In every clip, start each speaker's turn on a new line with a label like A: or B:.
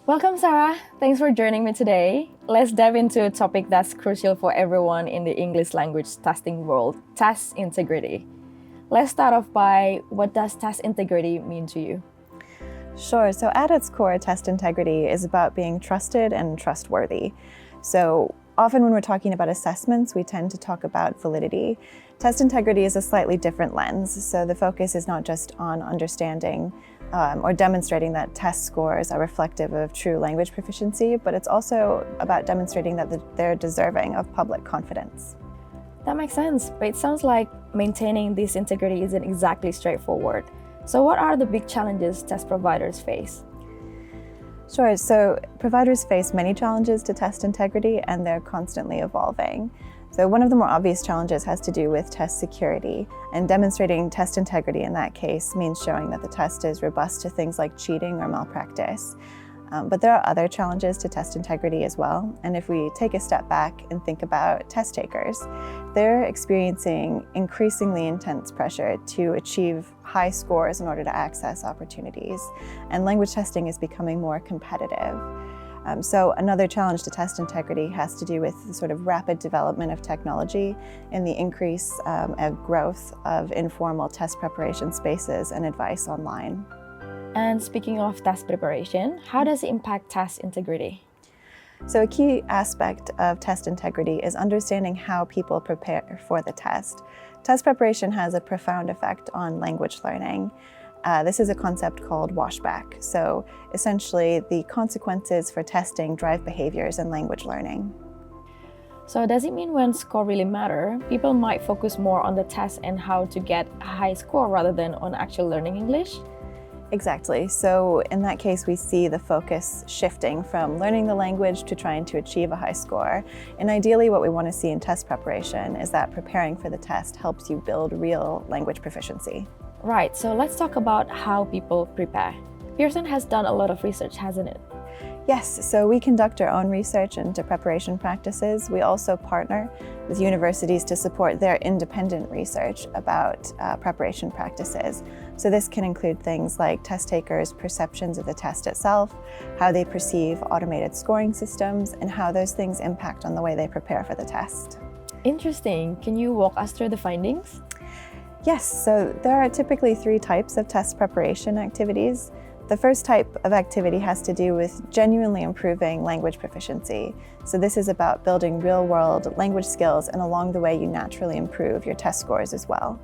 A: Welcome, Sarah. Thanks for joining me today. Let's dive into a topic that's crucial for everyone in the English language testing world, test integrity. Let's start off by, what does test integrity mean to you?
B: Sure. So at its core, test integrity is about being trusted and trustworthy. So often when we're talking about assessments, we tend to talk about validity. Test integrity is a slightly different lens. So the focus is not just on understanding or demonstrating that test scores are reflective of true language proficiency, but it's also about demonstrating that they're deserving of public confidence.
A: That makes sense, but it sounds like maintaining this integrity isn't exactly straightforward. So what are the big challenges test providers face?
B: Sure, so providers face many challenges to test integrity, and they're constantly evolving. So one of the more obvious challenges has to do with test security, and demonstrating test integrity in that case means showing that the test is robust to things like cheating or malpractice. But there are other challenges to test integrity as well, and if we take a step back and think about test takers, they're experiencing increasingly intense pressure to achieve high scores in order to access opportunities, and language testing is becoming more competitive. So another challenge to test integrity has to do with the sort of rapid development of technology and the increase of growth of informal test preparation spaces and advice online.
A: And speaking of test preparation, how does it impact test integrity?
B: So a key aspect of test integrity is understanding how people prepare for the test. Test preparation has a profound effect on language learning. This is a concept called washback. So essentially, the consequences for testing drive behaviors in language learning.
A: So does it mean when score really matter, people might focus more on the test and how to get a high score rather than on actually learning English?
B: Exactly. So in that case, we see the focus shifting from learning the language to trying to achieve a high score. And ideally, what we want to see in test preparation is that preparing for the test helps you build real language proficiency.
A: Right, so let's talk about how people prepare. Pearson has done a lot of research, hasn't it?
B: Yes, so we conduct our own research into preparation practices. We also partner with universities to support their independent research about preparation practices. So this can include things like test takers' perceptions of the test itself, how they perceive automated scoring systems, and how those things impact on the way they prepare for the test.
A: Interesting. Can you walk us through the findings?
B: Yes, so there are typically 3 types of test preparation activities. The first type of activity has to do with genuinely improving language proficiency. So this is about building real-world language skills, and along the way you naturally improve your test scores as well.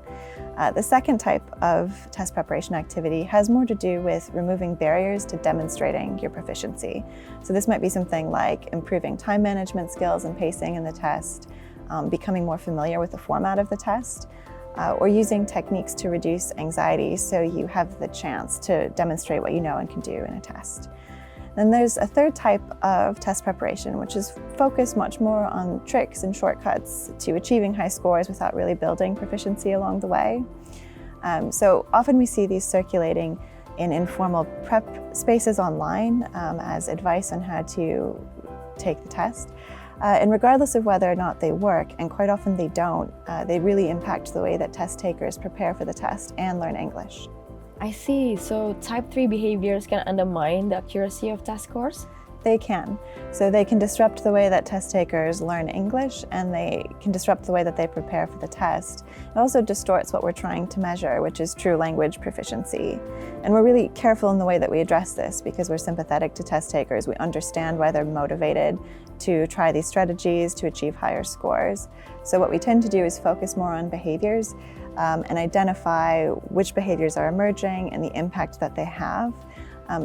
B: The second type of test preparation activity has more to do with removing barriers to demonstrating your proficiency. So this might be something like improving time management skills and pacing in the test, becoming more familiar with the format of the test, or using techniques to reduce anxiety so you have the chance to demonstrate what you know and can do in a test. Then there's a third type of test preparation, which is focused much more on tricks and shortcuts to achieving high scores without really building proficiency along the way. So often we see these circulating in informal prep spaces online as advice on how to take the test. And regardless of whether or not they work, and quite often they don't, they really impact the way that test takers prepare for the test and learn English.
A: I see. So type 3 behaviors can undermine the accuracy of test scores?
B: They can. So they can disrupt the way that test takers learn English, and they can disrupt the way that they prepare for the test. It also distorts what we're trying to measure, which is true language proficiency. And we're really careful in the way that we address this because we're sympathetic to test takers. We understand why they're motivated to try these strategies to achieve higher scores. So what we tend to do is focus more on behaviors and identify which behaviors are emerging and the impact that they have.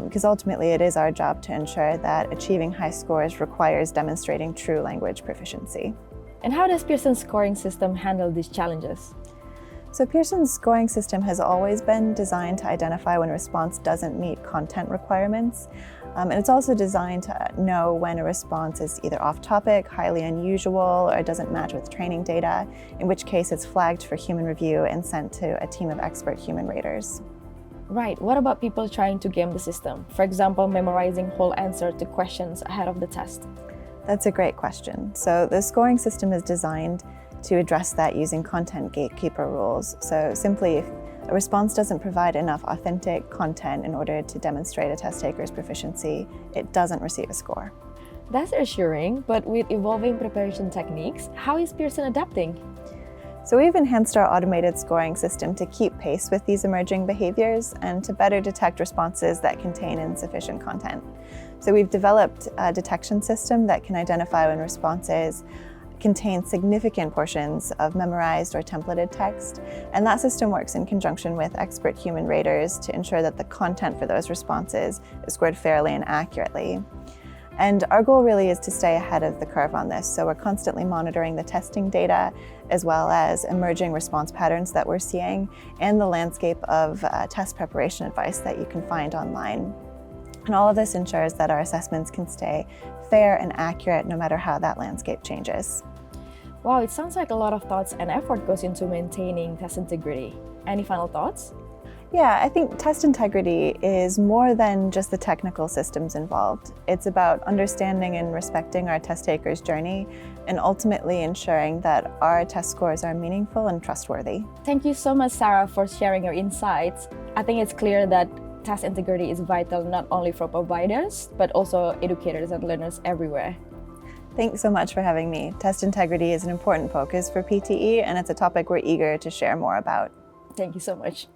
B: Because ultimately it is our job to ensure that achieving high scores requires demonstrating true language proficiency.
A: And how does Pearson's scoring system handle these challenges?
B: So Pearson's scoring system has always been designed to identify when a response doesn't meet content requirements. And it's also designed to know when a response is either off-topic, highly unusual, or doesn't match with training data, in which case it's flagged for human review and sent to a team of expert human raters.
A: Right, what about people trying to game the system? For example, memorizing whole answer to questions ahead of the test.
B: That's a great question. So the scoring system is designed to address that using content gatekeeper rules. So simply, if a response doesn't provide enough authentic content in order to demonstrate a test taker's proficiency, it doesn't receive a score.
A: That's assuring, but with evolving preparation techniques, how is Pearson adapting?
B: So we've enhanced our automated scoring system to keep pace with these emerging behaviors and to better detect responses that contain insufficient content. So we've developed a detection system that can identify when responses contain significant portions of memorized or templated text, and that system works in conjunction with expert human raters to ensure that the content for those responses is scored fairly and accurately. And our goal really is to stay ahead of the curve on this, so we're constantly monitoring the testing data as well as emerging response patterns that we're seeing and the landscape of test preparation advice that you can find online. And all of this ensures that our assessments can stay fair and accurate no matter how that landscape changes.
A: Wow, it sounds like a lot of thoughts and effort goes into maintaining test integrity. Any final thoughts?
B: Yeah, I think test integrity is more than just the technical systems involved. It's about understanding and respecting our test takers' journey and ultimately ensuring that our test scores are meaningful and trustworthy.
A: Thank you so much, Sarah, for sharing your insights. I think it's clear that test integrity is vital not only for providers, but also educators and learners everywhere.
B: Thanks so much for having me. Test integrity is an important focus for PTE, and it's a topic we're eager to share more about.
A: Thank you so much.